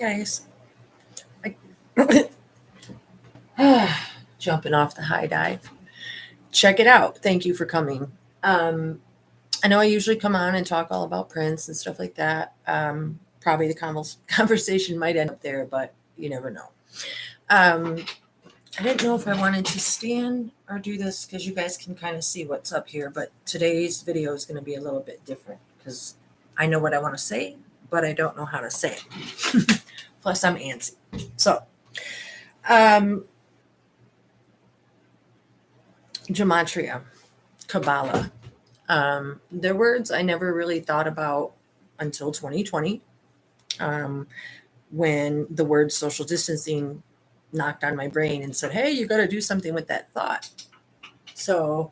guys. Jumping off the high dive. Check it out. Thank you for coming. I know I usually come on and talk all about Prince and stuff like that. Probably the conversation might end up there, but you never know. I didn't know if I wanted to stand or do this because you guys can kind of see what's up here, but today's video is going to be a little bit different because I know what I want to say, but I don't know how to say it. Plus, I'm antsy. So, gematria, Kabbalah. They're words I never really thought about until 2020, when the word social distancing knocked on my brain and said, hey, you got to do something with that thought. So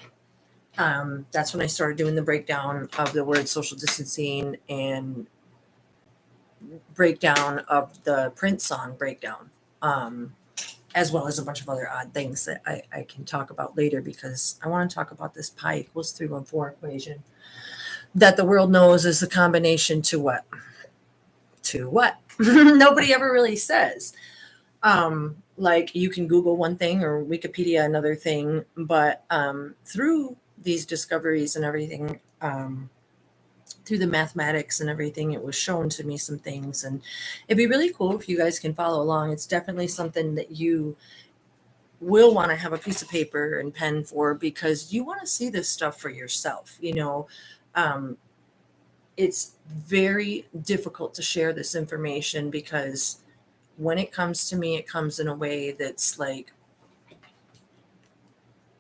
that's when I started doing the breakdown of the word social distancing and breakdown of the Prince song breakdown, as well as a bunch of other odd things that I can talk about later, because I want to talk about this pi equals 314 equation that the world knows is the combination to what? To what? Nobody ever really says. Like you can Google one thing or Wikipedia another thing, but through these discoveries and everything, through the mathematics and everything, it was shown to me some things, and it'd be really cool if you guys can follow along. It's definitely something that you will want to have a piece of paper and pen for, because you want to see this stuff for yourself. It's very difficult to share this information because when it comes to me, it comes in a way that's like,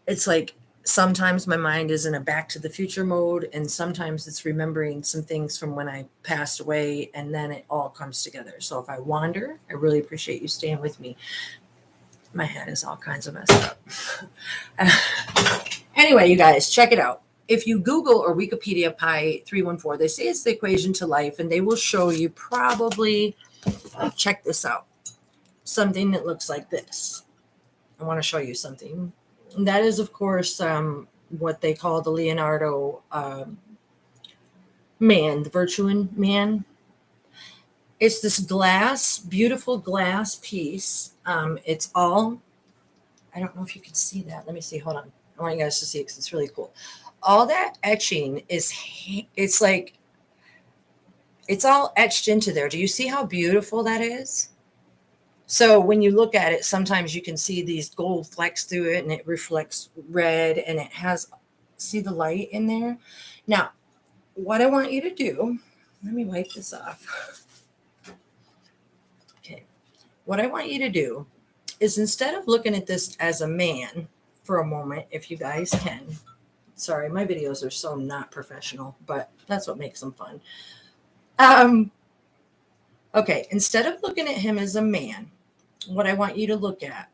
it's like sometimes my mind is in a back to the future mode, and sometimes it's remembering some things from when I passed away, and then it all comes together. So if I wander, I really appreciate you staying with me. My head is all kinds of messed up. Anyway, you guys, check it out. If you Google or Wikipedia pi 314, they say it's the equation to life, and they will show you probably, check this out, something that looks like this. I want to show you something. And that is, of course, what they call the Leonardo man, the Virtuin man. It's this glass, beautiful glass piece. It's all, I don't know if you can see that. Let me see. Hold on. I want you guys to see it because it's really cool. All that etching is, it's like, it's all etched into there. Do you see how beautiful that is? So when you look at it, sometimes you can see these gold flecks through it, and it reflects red, and it has, see the light in there? Now, what I want you to do, let me wipe this off. Okay. What I want you to do is, instead of looking at this as a man for a moment, if you guys can, sorry, my videos are so not professional, but that's what makes them fun. Okay. Instead of looking at him as a man, what I want you to look at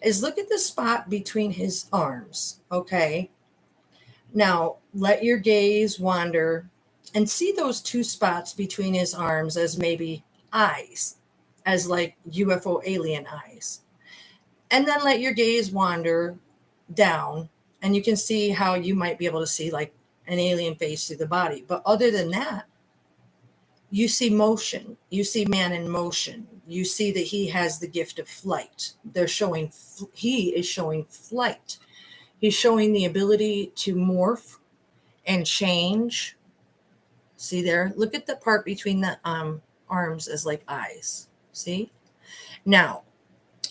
is look at the spot between his arms. Okay. Now let your gaze wander and see those two spots between his arms as maybe eyes, as like UFO alien eyes. And then let your gaze wander down, and you can see how you might be able to see like an alien face through the body. But other than that, you see motion. You see man in motion. You see that he has the gift of flight. He is showing flight. He's showing the ability to morph and change. See there? Look at the part between the arms as like eyes. See? Now,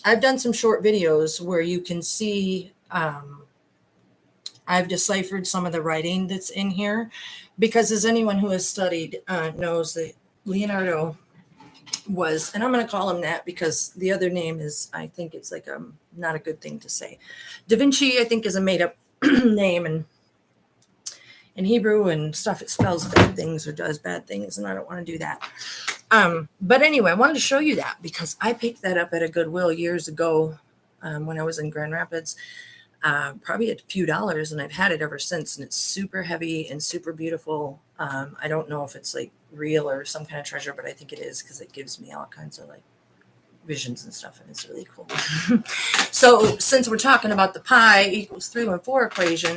I've done some short videos where you can see, I've deciphered some of the writing that's in here, because as anyone who has studied knows that Leonardo was, and I'm going to call him that because the other name is, I think it's like not a good thing to say. Davin3, I think, is a made up name, and in Hebrew and stuff, it spells bad things or does bad things, and I don't want to do that. But anyway, I wanted to show you that because I picked that up at a Goodwill years ago when I was in Grand Rapids, probably a few dollars, and I've had it ever since, and it's super heavy and super beautiful. I don't know if it's like real or some kind of treasure, but I think it is, because it gives me all kinds of like visions and stuff, and it's really cool. So since we're talking about the pi equals 314 equation,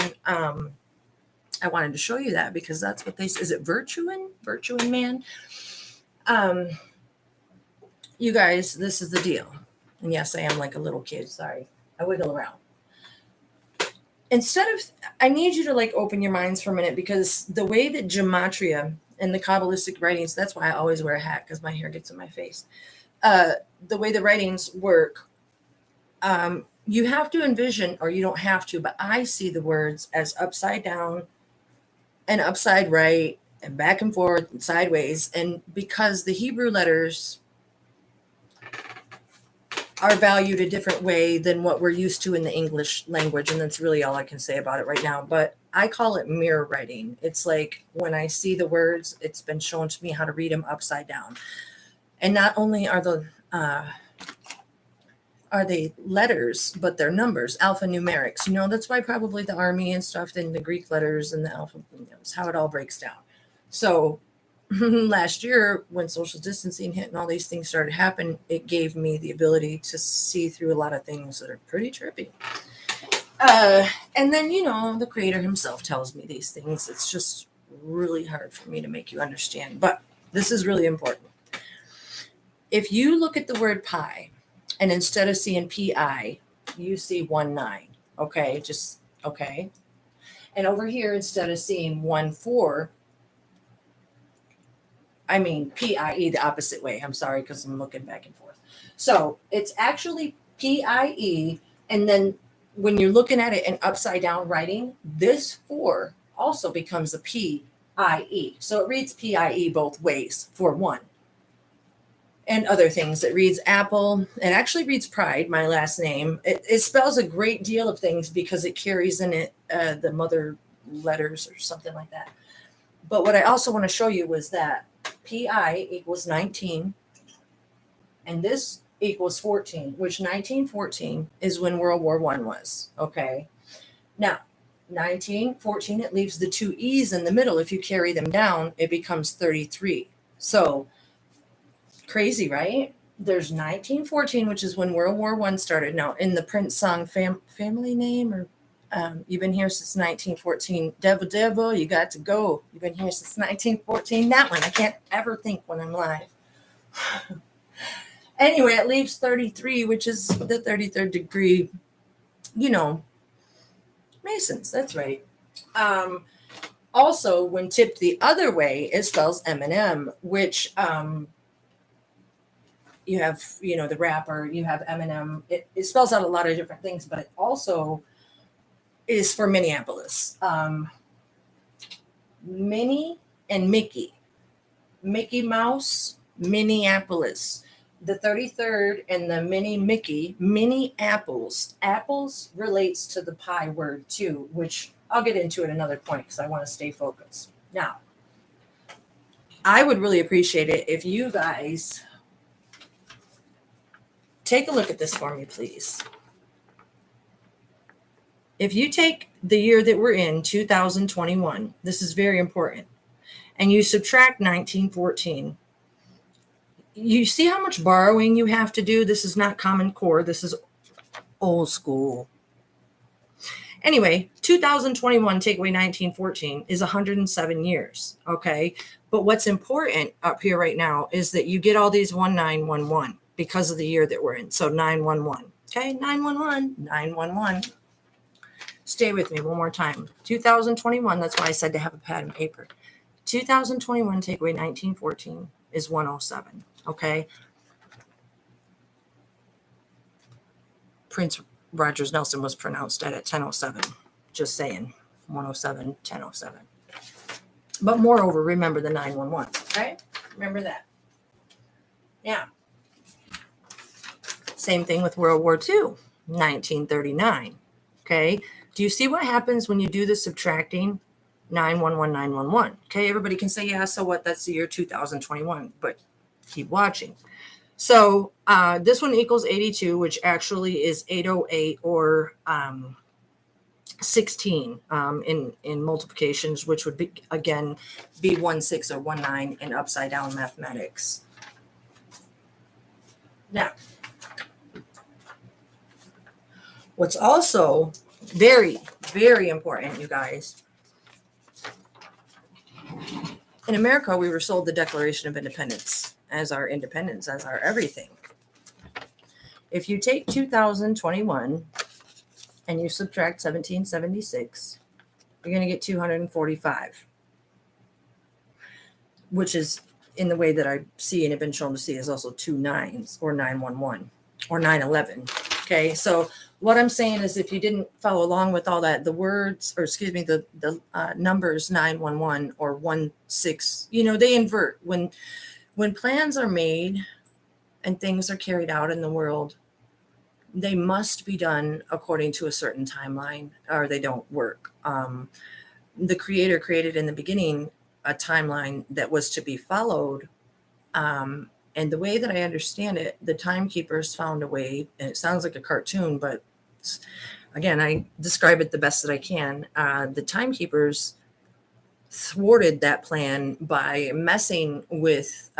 I wanted to show you that because that's what they say. Is it Virtuin man? you guys, this is the deal. And yes, I am like a little kid. Sorry. I wiggle around. I need you to like open your minds for a minute, because the way that gematria and the Kabbalistic writings, that's why I always wear a hat, because my hair gets in my face. The way the writings work, you have to envision, or you don't have to, but I see the words as upside down and upside right and back and forth and sideways. And because the Hebrew letters are valued a different way than what we're used to in the English language, and that's really all I can say about it right now. But I call it mirror writing. It's like when I see the words, it's been shown to me how to read them upside down. And not only are they letters, but they're numbers, alphanumerics. That's why probably the army and stuff, and the Greek letters and the alphabet, it's how it all breaks down. So last year, when social distancing hit and all these things started happening, it gave me the ability to see through a lot of things that are pretty trippy. And then, the creator himself tells me these things. It's just really hard for me to make you understand. But this is really important. If you look at the word pi, and instead of seeing PI, you see 19. Okay, okay. And over here, instead of seeing 14, I mean, PIE the opposite way. I'm sorry, because I'm looking back and forth. So it's actually PIE. And then when you're looking at it in upside down writing, this 4 also becomes a PIE. So it reads PIE both ways for 1. And other things. It reads apple. It actually reads pride, my last name. It spells a great deal of things because it carries in it the mother letters or something like that. But what I also want to show you was that PI equals 19, and this equals 14, which 1914 is when World War I was. Okay. Now, 1914, it leaves the 2 E's in the middle. If you carry them down, it becomes 33. So crazy, right? There's 1914, which is when World War I started. Now, in the Prince song, Family Name, or You've Been Here Since 1914, Devil, Devil, You Got to Go. You've Been Here Since 1914. That one, I can't ever think when I'm live. Anyway, it leaves 33, which is the 33rd degree, Masons. That's right. Also, when tipped the other way, it spells M&M, which... you have, the rapper, you have Eminem. It spells out a lot of different things, but it also is for Minneapolis. Minnie and Mickey. Mickey Mouse, Minneapolis. The 33rd and the Mickey, mini apples. Apples relates to the pie word too, which I'll get into at another point because I want to stay focused. Now, I would really appreciate it if you guys... take a look at this for me, please. If you take the year that we're in, 2021, this is very important, and you subtract 1914, you see how much borrowing you have to do? This is not Common Core. This is old school. Anyway, 2021, take away 1914, is 107 years, okay? But what's important up here right now is that you get all these 1911. Because of the year that we're in. So 911. Okay, 911, 911. Stay with me one more time. 2021, that's why I said to have a pad and paper. 2021, take away 1914 is 107. Okay. Prince Rogers Nelson was pronounced at 1007. Just saying. 107, 1007. But moreover, remember the 911. Okay? Remember that. Now, same thing with World War II, 1939. Okay. Do you see what happens when you do the subtracting? 911, 911. Okay. Everybody can say, yeah, so what? That's the year 2021, but keep watching. So this one equals 82, which actually is 808 or 16 in multiplications, which would be, again, be 16 or 19 in upside down mathematics. Now, what's also very, very important, you guys, in America, we were sold the Declaration of Independence. as our independence, as our everything. If you take 2021 and you subtract 1776, you're going to get 245, which is, in the way that I see and have been shown to see, is also 2 9s, or 911, or 911. Okay, so what I'm saying is, if you didn't follow along with all that, the words, or excuse me, the numbers 911 or 16, they invert. When plans are made and things are carried out in the world, they must be done according to a certain timeline, or they don't work. The Creator created in the beginning a timeline that was to be followed. And the way that I understand it, the timekeepers found a way, and it sounds like a cartoon, but again, I describe it the best that I can. The timekeepers thwarted that plan by messing with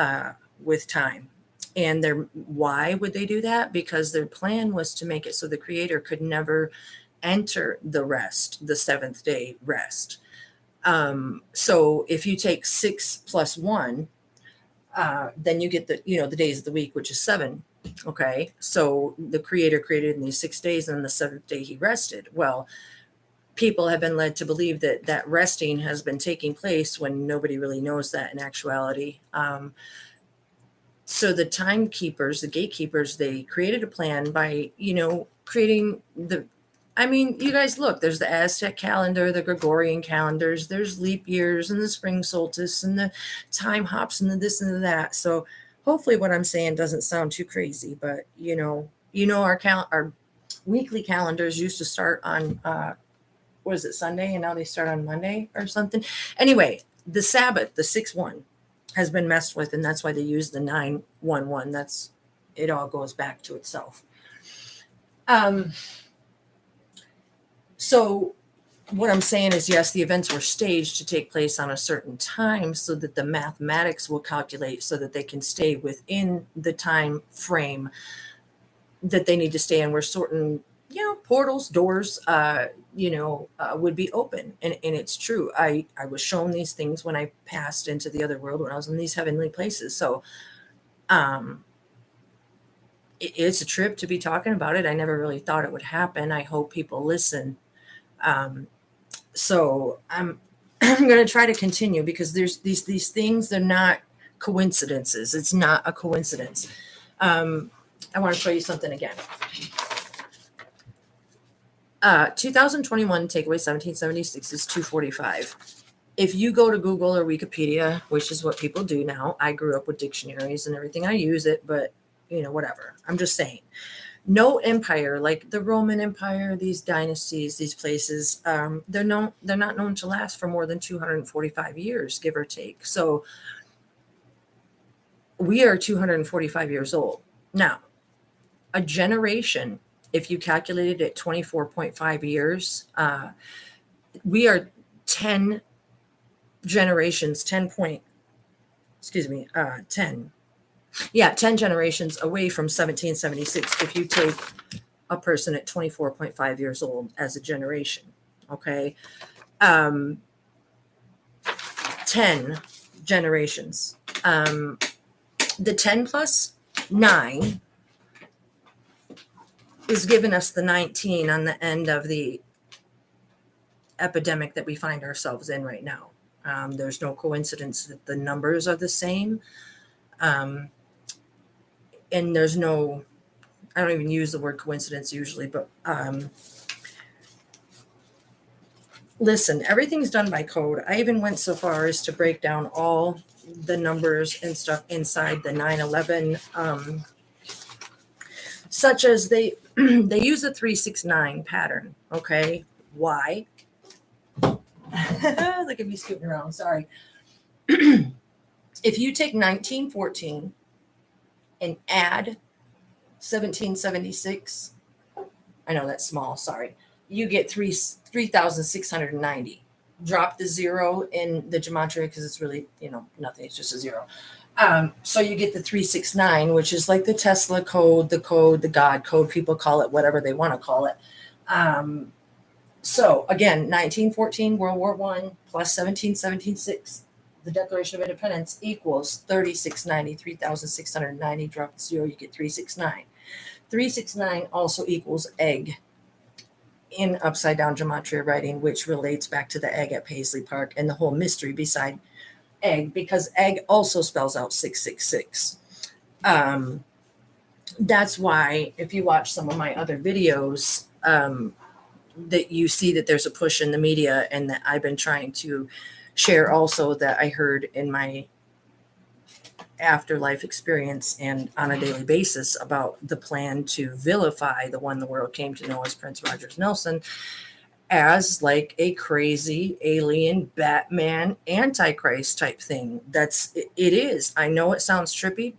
time. And why would they do that? Because their plan was to make it so the Creator could never enter the rest, the seventh day rest. So if you take 6 plus 1, then you get the days of the week, which is 7. Okay. So the Creator created in these 6 days, and on the seventh day he rested. Well, people have been led to believe that resting has been taking place when nobody really knows that in actuality. So the timekeepers, the gatekeepers, they created a plan by, creating you guys look, there's the Aztec calendar, the Gregorian calendars, there's leap years and the spring solstice and the time hops and the this and the that. So hopefully what I'm saying doesn't sound too crazy, but our weekly calendars used to start on, Sunday, and now they start on Monday or something. Anyway, the Sabbath, the 6-1, has been messed with, and that's why they use the 911. It all goes back to itself. So what I'm saying is, yes, the events were staged to take place on a certain time so that the mathematics will calculate so that they can stay within the time frame that they need to stay in, where certain, portals, doors, would be open. And it's true. I was shown these things when I passed into the other world, when I was in these heavenly places. So it's a trip to be talking about it. I never really thought it would happen. I hope people listen. So I'm going to try to continue, because there's these things, they're not coincidences. It's not a coincidence. I want to show you something again. 2021 take away 1776 is 245. If you go to Google or Wikipedia, which is what people do now, I grew up with dictionaries and everything. I use it, but whatever. I'm just saying, no empire like the Roman Empire, these dynasties, these places, they're not known to last for more than 245 years, give or take. So we are 245 years old now. A generation, if you calculated it at 24.5 years, we are 10 generations, 10 generations away from 1776 if you take a person at 24.5 years old as a generation. Okay. 10 generations. The 10 plus 9 is giving us the 19 on the end of the epidemic that we find ourselves in right now. There's no coincidence that the numbers are the same. And there's no, I don't even use the word coincidence usually, but listen, everything's done by code. I even went so far as to break down all the numbers and stuff inside the 911, such as they use a 369 pattern. Okay. Why? Look at me scooting around. Sorry. If you take 1914 and add 1776, I know that's small, sorry, you get 3,690. Drop the 0 in the gematria because it's really, nothing, it's just a 0. So you get the 369, which is like the Tesla code, the God code, people call it whatever they want to call it. So again, 1914, World War I, plus 1776, the Declaration of Independence equals 3690, 3,690, drop the 0, you get 369. 369 also equals egg in upside down gematria writing, which relates back to the egg at Paisley Park and the whole mystery beside egg, because egg also spells out 666. That's why if you watch some of my other videos, that you see that there's a push in the media, and that I've been trying to share also that I heard in my afterlife experience and on a daily basis about the plan to vilify the one the world came to know as Prince Rogers Nelson as like a crazy alien Batman Antichrist type thing. It is. I know it sounds trippy.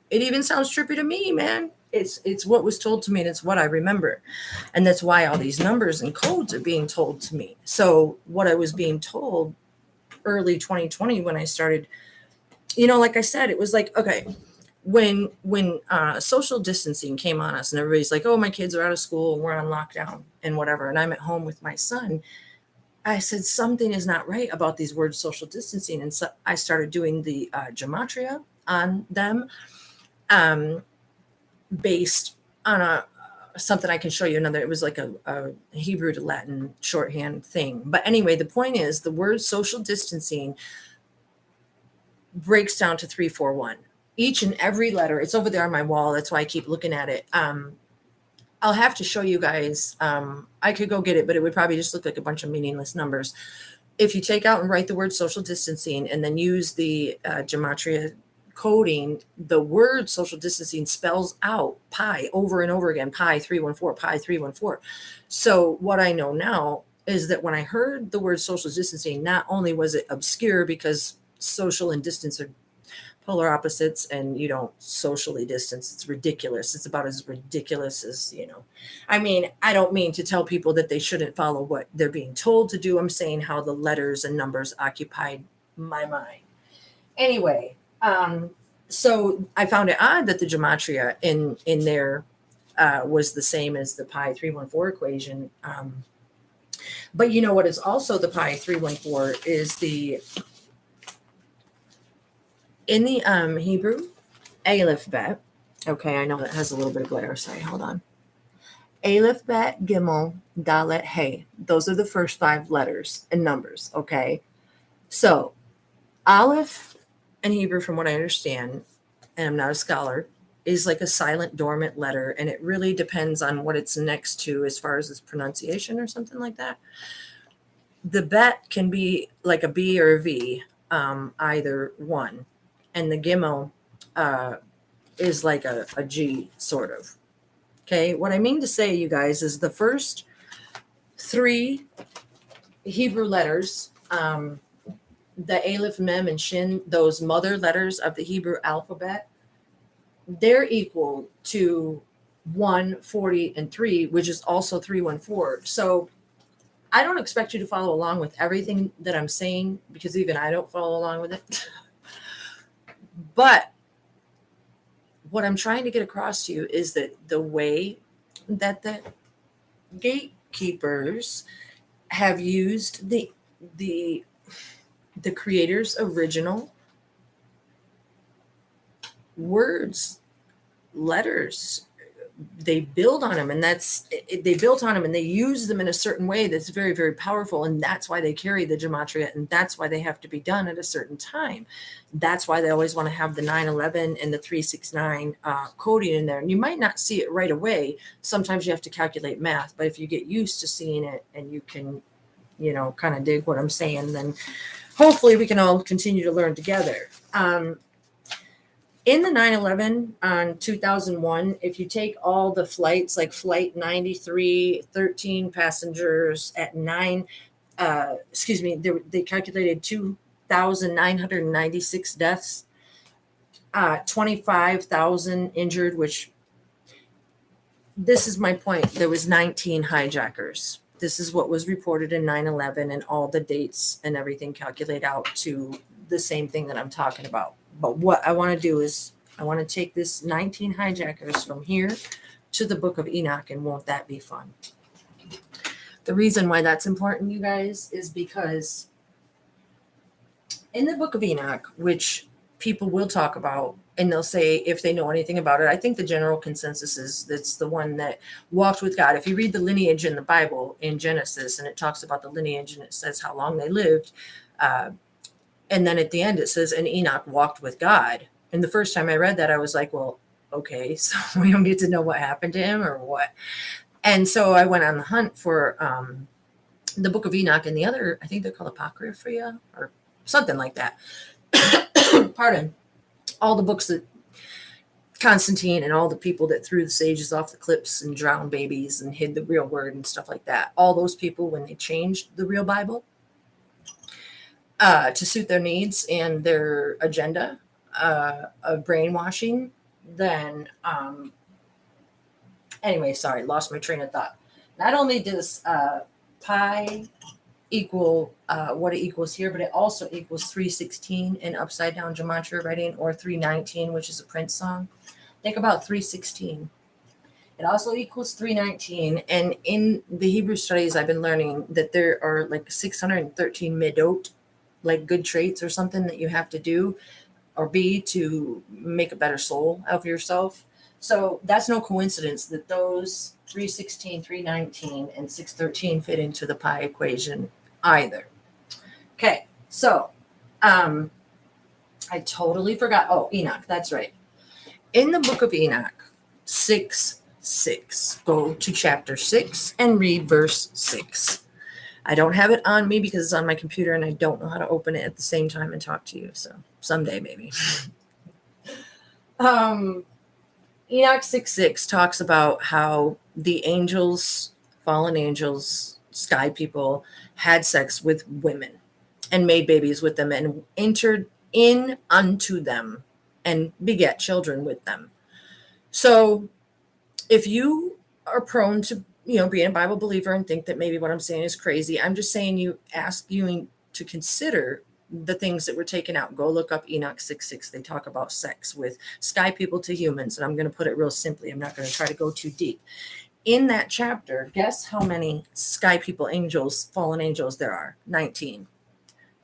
It even sounds trippy to me, man. It's what was told to me, and it's what I remember. And that's why all these numbers and codes are being told to me. So what I was being told early 2020 when I started, like I said, it was like, okay, when social distancing came on us and everybody's like, oh, my kids are out of school and we're on lockdown and whatever, and I'm at home with my son, I said, something is not right about these words social distancing. And so I started doing the gematria on them, based on something I can show you another. It was like a Hebrew to Latin shorthand thing. But anyway, the point is the word social distancing breaks down to 341. Each and every letter, it's over there on my wall. That's why I keep looking at it. I'll have to show you guys. I could go get it, but it would probably just look like a bunch of meaningless numbers. If you take out and write the word social distancing and then use the gematria coding, the word social distancing spells out pi over and over again, pi 314, pi 314. So what I know now is that when I heard the word social distancing, not only was it obscure because social and distance are polar opposites and you don't socially distance, it's ridiculous. It's about as ridiculous as, I mean, I don't mean to tell people that they shouldn't follow what they're being told to do. I'm saying how the letters and numbers occupied my mind. Anyway, so I found it odd that the gematria in there was the same as the pi 314 equation. But you know what is also the pi 314 is in the Hebrew Aleph Bet. Okay, I know that has a little bit of glare. Sorry, hold on. Aleph Bet Gimel Dalet Hey. Those are the first 5 letters and numbers. Okay, so Aleph in Hebrew, from what I understand, and I'm not a scholar, is like a silent dormant letter, and it really depends on what it's next to as far as its pronunciation or something like that. The bet can be like a B or a V, either one, and the Gimel is like a G sort of. Okay, what I mean to say, you guys, is the first 3 Hebrew letters, the Aleph, Mem, and Shin, those mother letters of the Hebrew alphabet, they're equal to 1, 40, and 3, which is also 314. So I don't expect you to follow along with everything that I'm saying, because even I don't follow along with it. But what I'm trying to get across to you is that the way that the gatekeepers have used the creator's original words, letters, they build on them, and they built on them, and they use them in a certain way that's very, very powerful, and that's why they carry the gematria, and that's why they have to be done at a certain time. That's why they always want to have the 911 and the 369 coding in there. And you might not see it right away. Sometimes you have to calculate math, but if you get used to seeing it and you can, kind of dig what I'm saying, then hopefully we can all continue to learn together. In the 9/11 on 2001, if you take all the flights, like flight 93, 13 passengers at 9, they calculated 2,996 deaths, 25,000 injured, which, this is my point. There was 19 hijackers. This is what was reported in 9/11, and all the dates and everything calculate out to the same thing that I'm talking about. But what I want to do is I want to take this 19 hijackers from here to the book of Enoch, and won't that be fun? The reason why that's important, you guys, is because In the book of Enoch, which people will talk about, and they'll say if they know anything about it, I think the general consensus is that's the one that walked with God. If you read the lineage in the Bible in Genesis, and it talks about the lineage and it says how long they lived, and then at the end it says, and Enoch walked with God. And the first time I read that, I was like, well, okay, so we don't get to know what happened to him or what. And so I went on the hunt for the book of Enoch and the other, I think they're called Apocrypha or something like that. Pardon. All the books that Constantine and all the people that threw the sages off the cliffs and drowned babies and hid the real word and stuff like that. All those people, when they changed the real Bible to suit their needs and their agenda of brainwashing, then anyway, sorry, lost my train of thought. Not only does pi equal what it equals here, but it also equals 316 in upside down gematria writing, or 319, which is a Prince song. Think about 316. It also equals 319. And in the Hebrew studies, I've been learning that there are like 613 midot, like good traits or something that you have to do or be to make a better soul of yourself. So that's no coincidence that those 316, 319, and 613 fit into the pi equation either. Okay, so I totally forgot. Oh, Enoch, that's right. In the book of Enoch, 6:6. Go to chapter 6 and read verse 6. I don't have it on me because it's on my computer and I don't know how to open it at the same time and talk to you. So someday maybe. Enoch 6:6 talks about how the angels, fallen angels, sky people, had sex with women and made babies with them and entered in unto them and beget children with them. So if you are prone to, being a Bible believer and think that maybe what I'm saying is crazy, I'm just saying ask you to consider the things that were taken out. Go look up Enoch 6:6. They talk about sex with sky people to humans. And I'm going to put it real simply. I'm not going to try to go too deep. In that chapter, guess how many sky people angels, fallen angels there are? 19.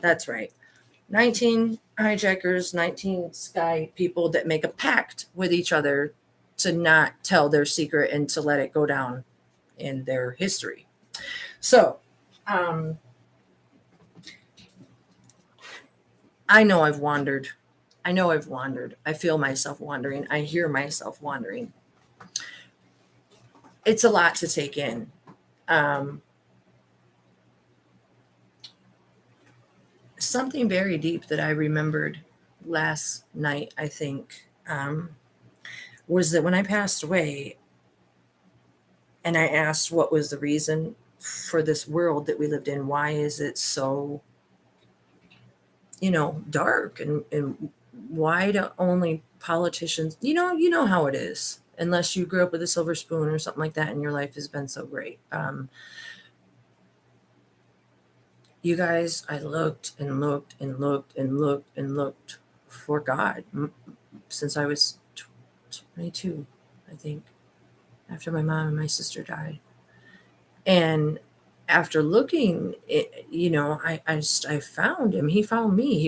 That's right. 19 hijackers, 19 sky people that make a pact with each other to not tell their secret and to let it go down in their history. So, I know I've wandered. I feel myself wandering. I hear myself wandering. It's a lot to take in. Something very deep that I remembered last night, I think, was that when I passed away and I asked what was the reason for this world that we lived in, why is it so, dark, and why do only politicians, you know how it is, unless you grew up with a silver spoon or something like that and your life has been so great. You guys, I looked and looked and looked and looked and looked for God since I was 22, I think, after my mom and my sister died. And after looking, I found him. He found me.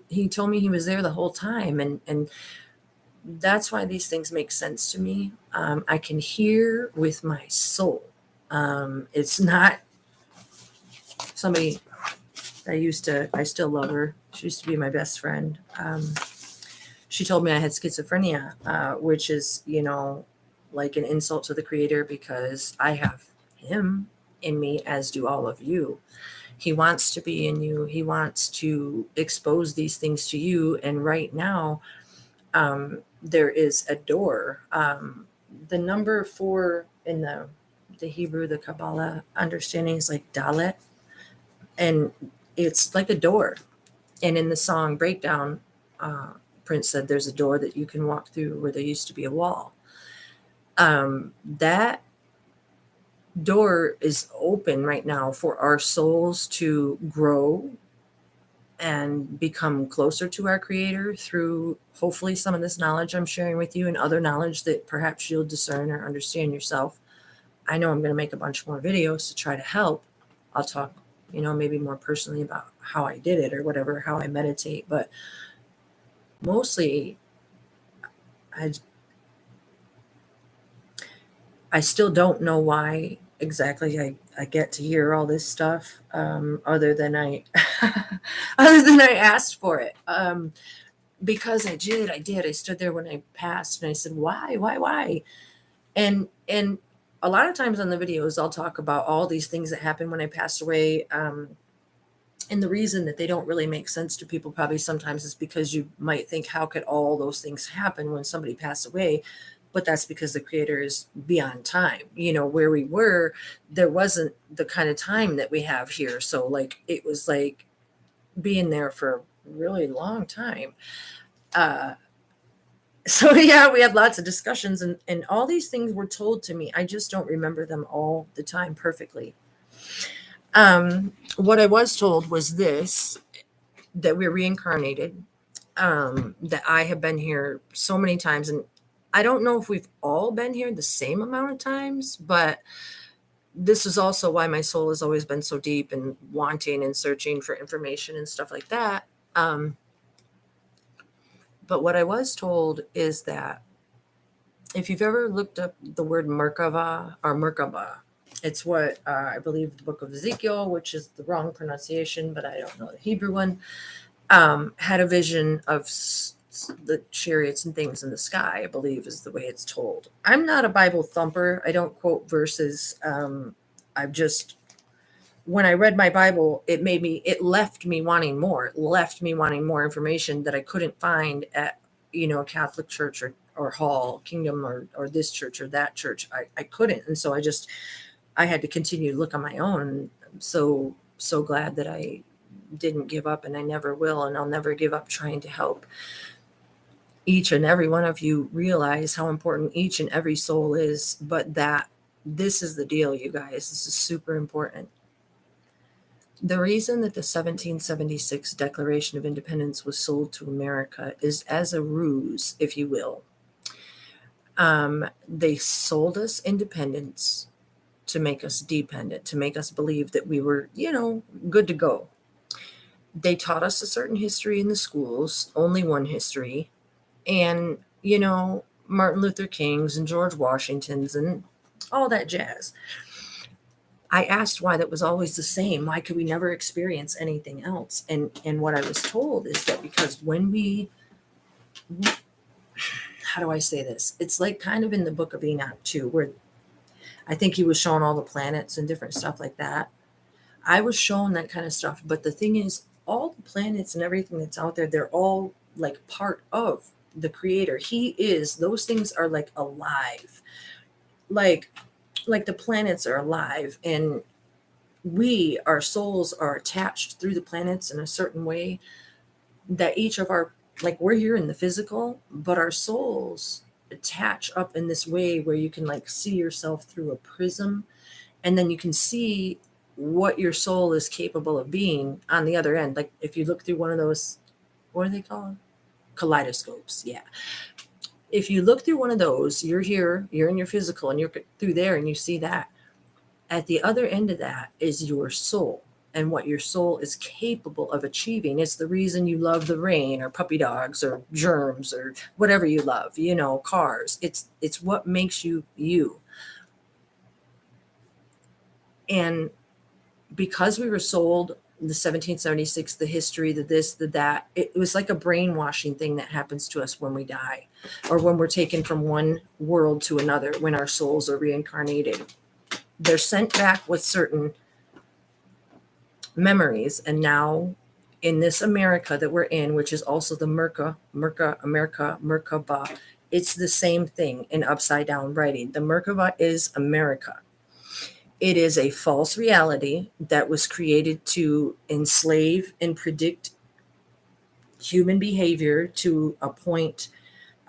He told me he was there the whole time. And that's why these things make sense to me. I can hear with my soul. It's not somebody I still love her. She used to be my best friend. She told me I had schizophrenia, which is, like an insult to the creator, because I have him in me, as do all of you. He wants to be in you. He wants to expose these things to you. And right now, there is a door. The number 4 in the Hebrew, the Kabbalah understanding is like Dalet. And it's like a door. And in the song Breakdown, Prince said there's a door that you can walk through where there used to be a wall. That door is open right now for our souls to grow and become closer to our creator through hopefully some of this knowledge I'm sharing with you and other knowledge that perhaps you'll discern or understand yourself. I know I'm going to make a bunch more videos to try to help. I'll talk maybe more personally about how I did it or whatever, how I meditate. But mostly I still don't know why exactly I get to hear all this stuff, other than I other than I asked for it. Because I did. I stood there when I passed and I said, why? And a lot of times on the videos, I'll talk about all these things that happened when I passed away. And the reason that they don't really make sense to people probably sometimes is because you might think, how could all those things happen when somebody passed away? But that's because the creator is beyond time. Where we were, there wasn't the kind of time that we have here. So like, it was like being there for a really long time. So yeah, we had lots of discussions, and all these things were told to me. I just don't remember them all the time perfectly. What I was told was this, that we're reincarnated, that I have been here so many times, and I don't know if we've all been here the same amount of times, but this is also why my soul has always been so deep and wanting and searching for information and stuff like that. But what I was told is that if you've ever looked up the word Merkava or Merkaba, it's what I believe the book of Ezekiel, which is the wrong pronunciation, but I don't know the Hebrew one, had a vision of the chariots and things in the sky, I believe is the way it's told. I'm not a Bible thumper. I don't quote verses. I've just, when I read my Bible, it left me wanting more. It left me wanting more information that I couldn't find at, Catholic church or Hall, Kingdom, or this church or that church. I couldn't. And so I had to continue to look on my own. I'm so glad that I didn't give up, and I never will. And I'll never give up trying to help each and every one of you realize how important each and every soul is. But that this is the deal, you guys. This is super important. The reason that the 1776 Declaration of Independence was sold to America is as a ruse, if you will. They sold us independence to make us dependent, to make us believe that we were, good to go. They taught us a certain history in the schools, only one history. And, Martin Luther King's and George Washington's and all that jazz. I asked why that was always the same. Why could we never experience anything else? And what I was told is that because when how do I say this? It's like kind of in the book of Enoch too, where I think he was shown all the planets and different stuff like that. I was shown that kind of stuff. But the thing is, all the planets and everything that's out there, they're all like part of the creator. Those things are like alive. Like the planets are alive, and our souls are attached through the planets in a certain way that each of our, like, we're here in the physical, but our souls attach up in this way where you can like see yourself through a prism, and then you can see what your soul is capable of being on the other end. Like if you look through one of those, what are they called? Kaleidoscopes. Yeah. If you look through one of those, you're here, you're in your physical, and you're through there and you see that. At the other end of that is your soul and what your soul is capable of achieving. It's the reason you love the rain or puppy dogs or germs or whatever you love, cars. It's what makes you you. And because we were sold the 1776, the history, the this, the that, it was like a brainwashing thing that happens to us when we die, or when we're taken from one world to another, when our souls are reincarnated. They're sent back with certain memories. And now in this America that we're in, which is also the Merkaba, it's the same thing in upside down writing. The Merkaba is America. It is a false reality that was created to enslave and predict human behavior to a point,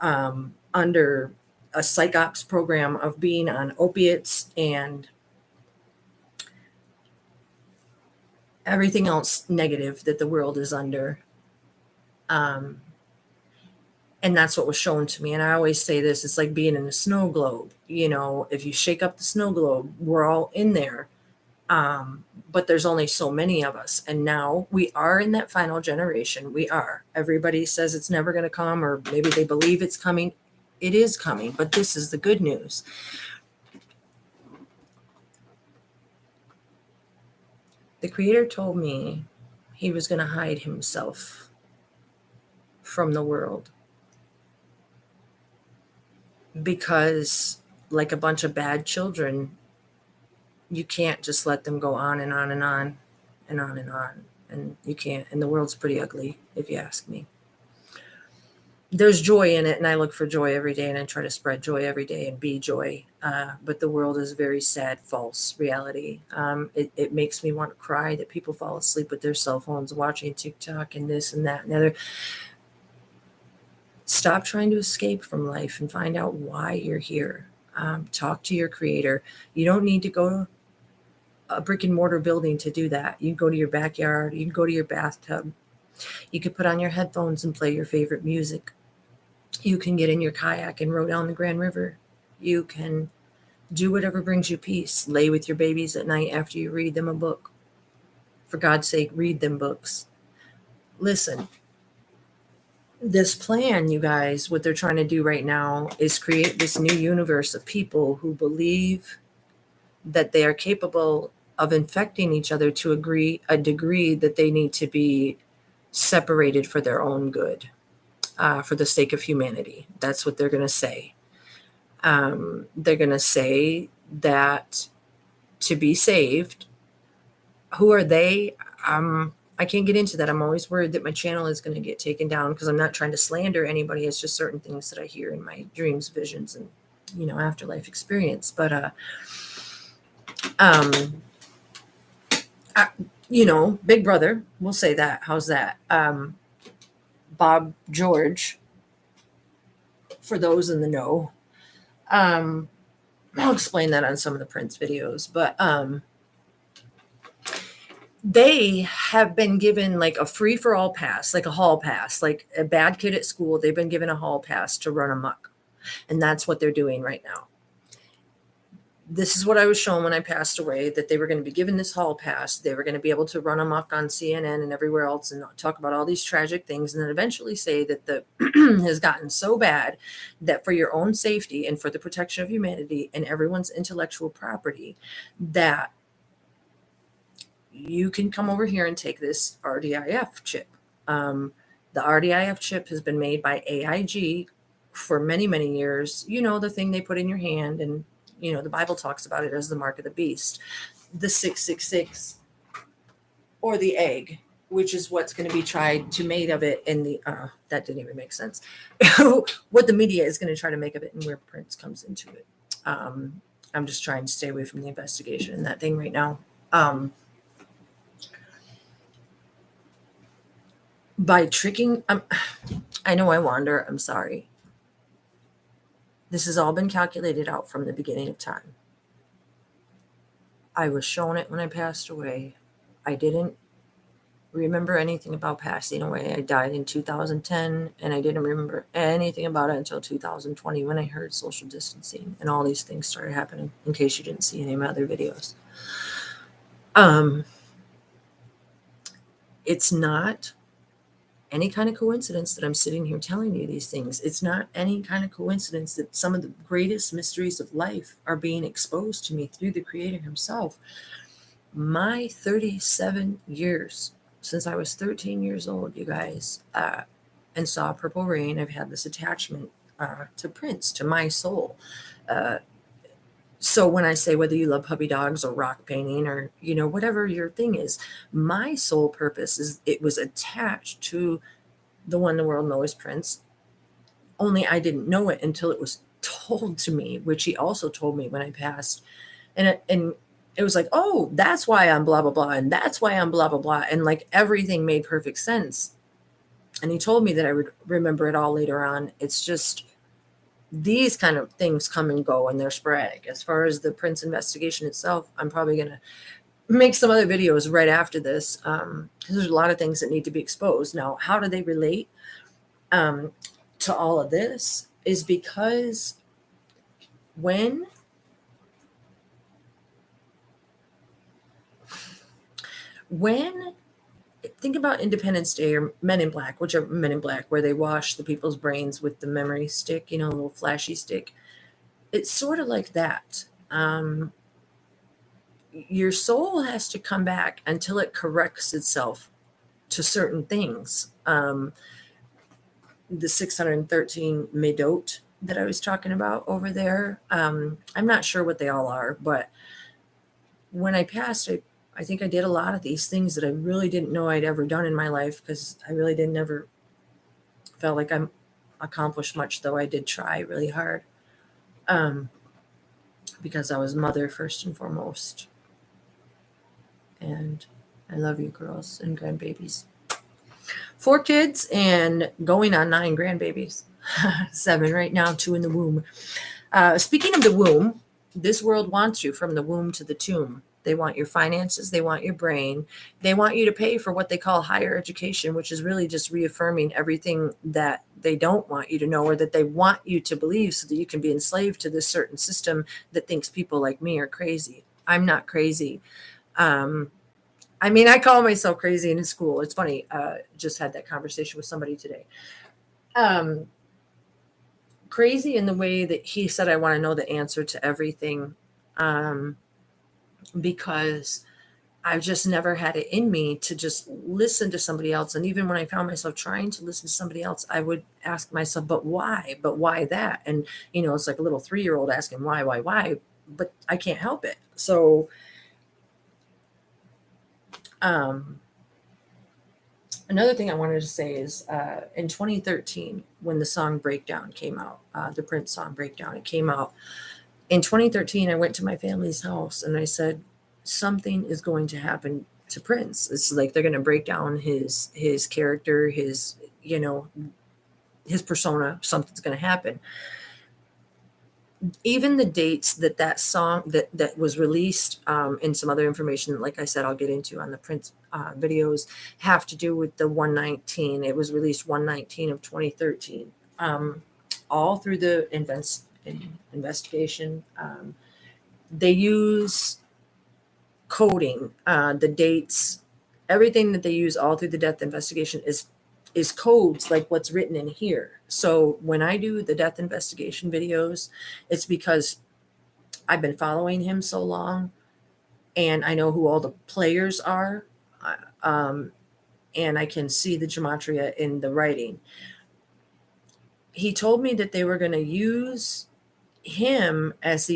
under a psychops program of being on opiates and everything else negative that the world is under. And that's what was shown to me. And I always say this, it's like being in a snow globe. If you shake up the snow globe, we're all in there But there's only so many of us. And now we are in that final generation. We are. Everybody says it's never going to come, or maybe they believe it's coming. It is coming, but this is the good news. The Creator told me he was going to hide himself from the world because, like a bunch of bad children, you can't just let them go on and on and on and on and on. And you can't. And the world's pretty ugly, if you ask me. There's joy in it, and I look for joy every day, and I try to spread joy every day and be joy. But the world is a very sad, false reality. It makes me want to cry that people fall asleep with their cell phones watching TikTok and this and that and the other. Stop trying to escape from life and find out why you're here. Talk to your Creator. You don't need to go to a brick and mortar building to do that. You can go to your backyard. You can go to your bathtub. You could put on your headphones and play your favorite music. You can get in your kayak and row down the Grand River. You can do whatever brings you peace. Lay with your babies at night after you read them a book. For God's sake, read them books. Listen, this plan, you guys, what they're trying to do right now is create this new universe of people who believe that they are capable of infecting each other to a degree that they need to be separated for their own good, for the sake of humanity. That's what they're going to say. They're going to say that to be saved, who are they? I can't get into that. I'm always worried that my channel is going to get taken down because I'm not trying to slander anybody. It's just certain things that I hear in my dreams, visions, and, afterlife experience. But, Big Brother, we'll say that. How's that? Bob George, for those in the know. I'll explain that on some of the Prince videos, but they have been given like a free-for-all pass, like a hall pass, like a bad kid at school. They've been given a hall pass to run amok, and that's what they're doing right now. This is what I was shown when I passed away, that they were going to be given this hall pass. They were going to be able to run amok on CNN and everywhere else and talk about all these tragic things, and then eventually say that the has gotten so bad that for your own safety and for the protection of humanity and everyone's intellectual property, that you can come over here and take this RDIF chip. The RDIF chip has been made by AIG for many, many years. The thing they put in your hand, and the Bible talks about it as the mark of the beast, the 666, or the egg, which is what's going to be tried to make of it in the, that didn't even make sense, what the media is going to try to make of it and where Prince comes into it. I'm just trying to stay away from the investigation in that thing right now. By tricking, I know I wander, I'm sorry. This has all been calculated out from the beginning of time. I was shown it when I passed away. I didn't remember anything about passing away. I died in 2010, and I didn't remember anything about it until 2020 when I heard social distancing and all these things started happening, in case you didn't see any of my other videos. It's not any kind of coincidence that I'm sitting here telling you these things. It's not any kind of coincidence that some of the greatest mysteries of life are being exposed to me through the Creator himself. My 37 years, since I was 13 years old, you guys, and saw Purple Rain, I've had this attachment to Prince, to my soul. So when I say whether you love puppy dogs or rock painting or, whatever your thing is, my sole purpose is it was attached to the one the world knows, Prince. Only I didn't know it until it was told to me, which he also told me when I passed. And it was like, oh, that's why I'm blah, blah, blah. And that's why I'm blah, blah, blah. And like everything made perfect sense. And he told me that I would remember it all later on. It's just these kind of things come and go, and they're sporadic. As far as the Prince investigation itself, I'm probably going to make some other videos right after this, because there's a lot of things that need to be exposed. Now, how do they relate to all of this is because when Think about Independence Day or Men in Black, whichever Men in Black, where they wash the people's brains with the memory stick, a little flashy stick. It's sort of like that. Your soul has to come back until it corrects itself to certain things. The 613 Medot that I was talking about over there, I'm not sure what they all are, but when I passed, I think I did a lot of these things that I really didn't know I'd ever done in my life, because I really didn't ever felt like I'm accomplished much, though I did try really hard, because I was mother first and foremost. And I love you girls and grandbabies. 4 kids and going on 9 grandbabies. 7 right now, 2 in the womb. Speaking of the womb, this world wants you from the womb to the tomb. They want your finances. They want your brain. They want you to pay for what they call higher education, which is really just reaffirming everything that they don't want you to know, or that they want you to believe, so that you can be enslaved to this certain system that thinks people like me are crazy. I'm not crazy. I call myself crazy in school. It's funny. Just had that conversation with somebody today. Crazy in the way that he said, I want to know the answer to everything, because I've just never had it in me to just listen to somebody else. And even when I found myself trying to listen to somebody else, I would ask myself, but why? But why that? And, it's like a little 3-year-old asking why? But I can't help it. So, another thing I wanted to say is, in 2013, when the song Breakdown came out, the Prince song Breakdown, it came out. In 2013, I went to my family's house and I said, something is going to happen to Prince. It's like they're going to break down his character, his persona. Something's going to happen. Even the dates that song that was released, and some other information, like I said, I'll get into on the Prince videos, have to do with the 119. It was released 119 of 2013. All through the investigation, they use coding, the dates, everything that they use all through the death investigation is codes like what's written in here. So when I do the death investigation videos, it's because I've been following him so long, and I know who all the players are, and I can see the gematria in the writing. He told me that they were going to use him as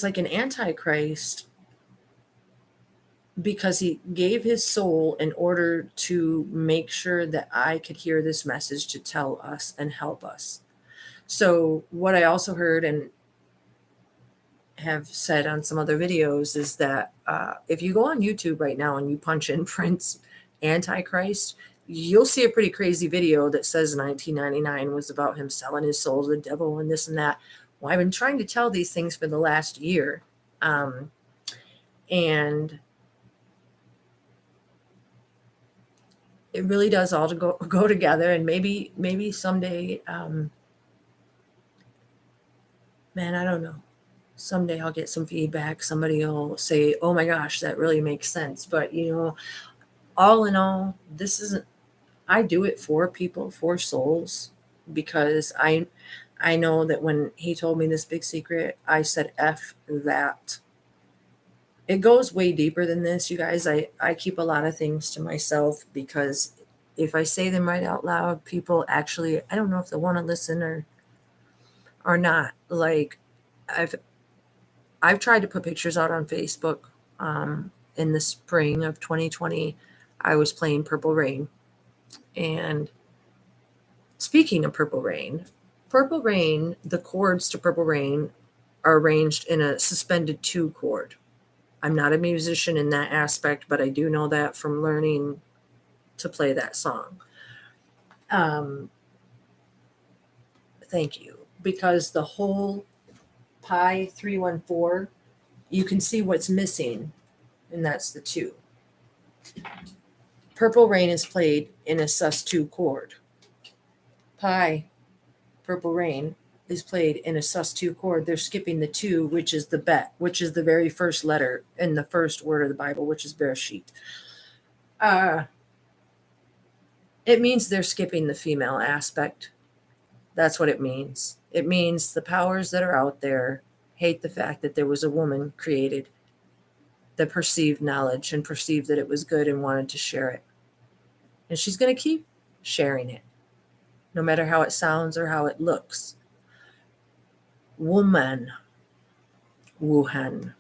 like an antichrist, because he gave his soul in order to make sure that I could hear this message to tell us and help us. So what I also heard and have said on some other videos is that if you go on YouTube right now and you punch in Prince Antichrist, you'll see a pretty crazy video that says 1999 was about him selling his soul to the devil and this and that. Well, I've been trying to tell these things for the last year. And it really does all to go together. And maybe someday, man, I don't know. Someday I'll get some feedback. Somebody will say, oh my gosh, that really makes sense. But, all in all, this isn't, I do it for people, for souls, because I know that when he told me this big secret, I said, F that. It goes way deeper than this, you guys. I keep a lot of things to myself, because if I say them right out loud, people actually, I don't know if they want to listen or not. Like, I've tried to put pictures out on Facebook. In the spring of 2020, I was playing Purple Rain. And speaking of Purple Rain, the chords to Purple Rain are arranged in a suspended 2 chord. I'm not a musician in that aspect, but I do know that from learning to play that song. Thank you. Because the whole Pi 314, you can see what's missing, and that's the 2. Purple Rain is played in a sus2 chord. Pi, Purple Rain, is played in a sus2 chord, they're skipping the 2, which is the bet, which is the very first letter in the first word of the Bible, which is Bereshit. It means they're skipping the female aspect. That's what it means. It means the powers that are out there hate the fact that there was a woman created that perceived knowledge and perceived that it was good and wanted to share it. And she's going to keep sharing it, no matter how it sounds or how it looks. Woman, Wuhan.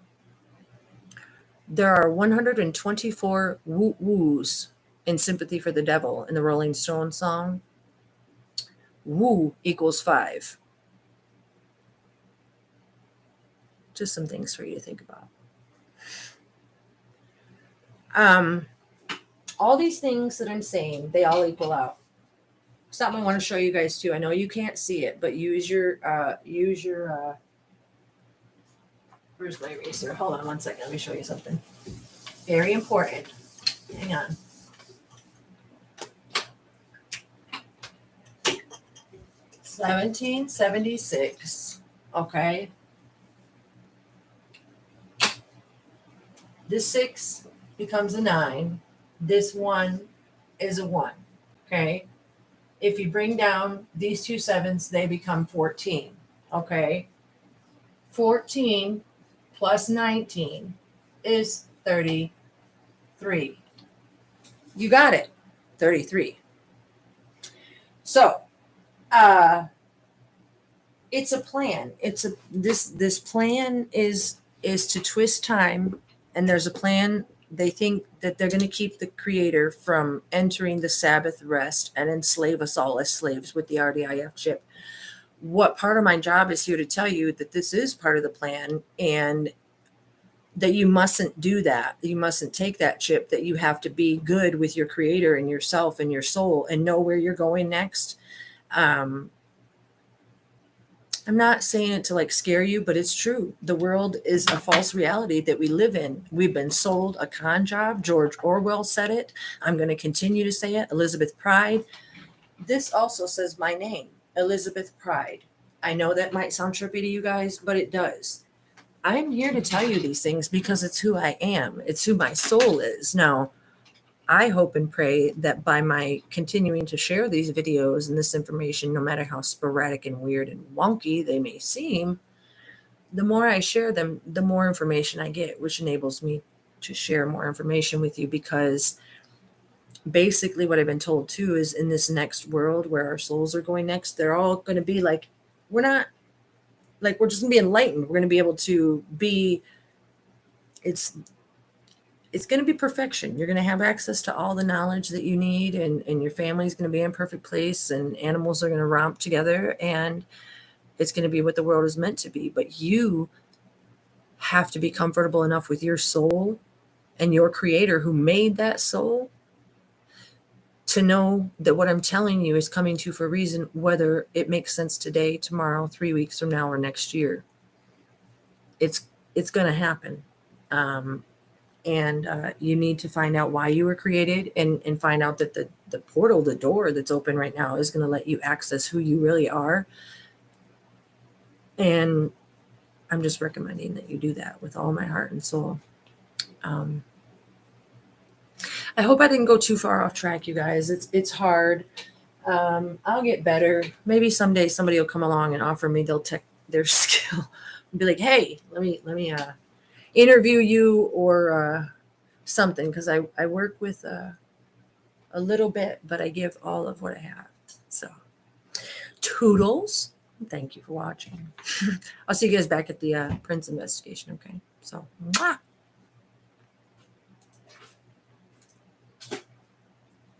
There are 124 woo-woos in Sympathy for the Devil in the Rolling Stones song. Woo equals 5. Just some things for you to think about. All these things that I'm saying, they all equal out. Something I want to show you guys too. I know you can't see it, but use your where's my eraser? Hold on one second. Let me show you something. Very important. Hang on. $17.76. Okay. This 6 becomes a 9. This 1 is a 1. Okay. If you bring down these 2 7s, they become 14. Okay. 14 plus 19 is 33. You got it. 33. So, it's a plan. This plan is to twist time, and there's a plan. They think that they're going to keep the Creator from entering the Sabbath rest and enslave us all as slaves with the RDIF chip. What part of my job is here to tell you that this is part of the plan, and that you mustn't do that. You mustn't take that chip, that you have to be good with your Creator and yourself and your soul and know where you're going next. I'm not saying it to scare you, but it's true. The world is a false reality that we live in. We've been sold a con job. George Orwell said it. I'm going to continue to say it. Elizabeth Pride. This also says my name, Elizabeth Pride. I know that might sound trippy to you guys, but it does. I'm here to tell you these things because it's who I am. It's who my soul is. Now, I hope and pray that by my continuing to share these videos and this information, no matter how sporadic and weird and wonky they may seem, the more I share them, the more information I get, which enables me to share more information with you, because basically what I've been told too is in this next world where our souls are going next, they're all going to be we're just going to be enlightened. We're going to be able to be, it's going to be perfection. You're going to have access to all the knowledge that you need, and your family's going to be in a perfect place, and animals are going to romp together, and it's going to be what the world is meant to be. But you have to be comfortable enough with your soul and your Creator who made that soul to know that what I'm telling you is coming to you for a reason, whether it makes sense today, tomorrow, 3 weeks from now, or next year. It's going to happen. And you need to find out why you were created, and find out that the portal, the door that's open right now, is going to let you access who you really are. And I'm just recommending that you do that with all my heart and soul. I hope I didn't go too far off track, you guys. It's hard. I'll get better. Maybe someday somebody will come along and offer me their skill and be like, hey, let me interview you or something, because I work with a little bit, but I give all of what I have. So toodles. Thank you for watching. I'll see you guys back at the Prince investigation. Okay. So, mwah.